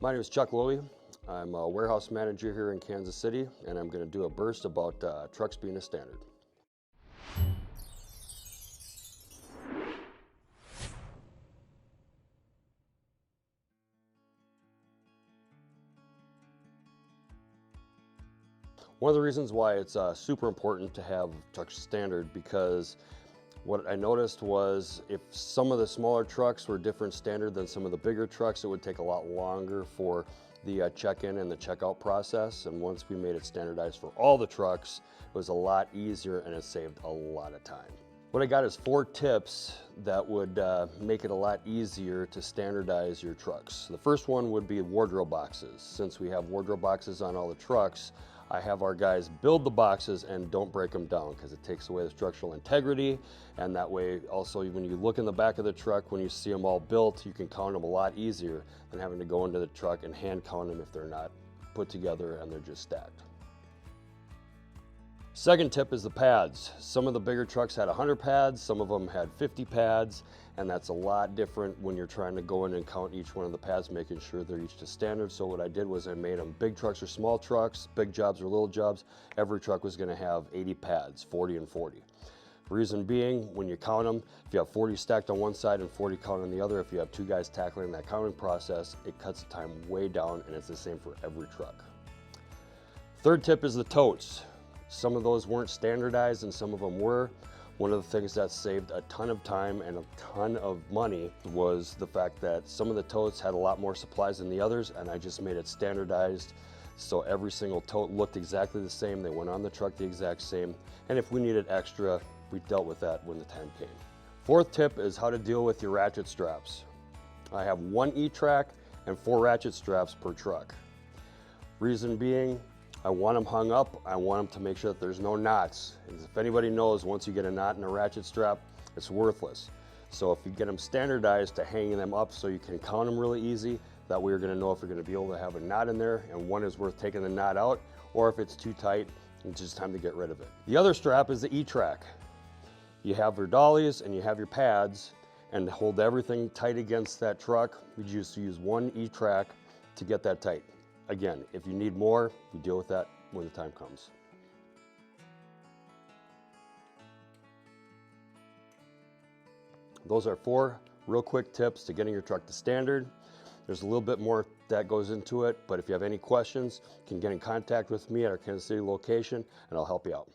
My name is Chuck Lowy. I'm a warehouse manager here in Kansas City, and I'm going to do a burst about trucks being a standard. One of the reasons why it's super important to have trucks standard, because what I noticed was if some of the smaller trucks were different standard than some of the bigger trucks, it would take a lot longer for the check-in and the checkout process. And once we made it standardized for all the trucks, it was a lot easier and it saved a lot of time. What I got is 4 tips that would make it a lot easier to standardize your trucks. The first one would be wardrobe boxes. Since we have wardrobe boxes on all the trucks, I have our guys build the boxes and don't break them down, because it takes away the structural integrity, and that way also when you look in the back of the truck, when you see them all built, you can count them a lot easier than having to go into the truck and hand count them if they're not put together and they're just stacked. Second tip is the pads. Some of the bigger trucks had 100 pads, some of them had 50 pads, and that's a lot different when you're trying to go in and count each one of the pads, making sure they're each to standard. So what I did was I made them big trucks or small trucks, big jobs or little jobs. Every truck was going to have 80 pads, 40 and 40. Reason being, when you count them, if you have 40 stacked on one side and 40 counted on the other, if you have 2 guys tackling that counting process, it cuts the time way down, and it's the same for every truck. Third tip is the totes. Some of those weren't standardized and some of them were. One of the things that saved a ton of time and a ton of money was the fact that some of the totes had a lot more supplies than the others, and I just made it standardized so every single tote looked exactly the same. They went on the truck the exact same, and if we needed extra, we dealt with that when the time came. Fourth tip is how to deal with your ratchet straps. I have 1 E-track and 4 ratchet straps per truck. Reason being, I want them hung up. I want them to make sure that there's no knots. Because if anybody knows, once you get a knot in a ratchet strap, it's worthless. So if you get them standardized to hanging them up so you can count them really easy, that way you're going to know if you're going to be able to have a knot in there and one is worth taking the knot out, or if it's too tight, it's just time to get rid of it. The other strap is the E-track. You have your dollies and you have your pads, and to hold everything tight against that truck, you just use 1 E-track to get that tight. Again, if you need more, we deal with that when the time comes. Those are 4 real quick tips to getting your truck to standard. There's a little bit more that goes into it, but if you have any questions, you can get in contact with me at our Kansas City location and I'll help you out.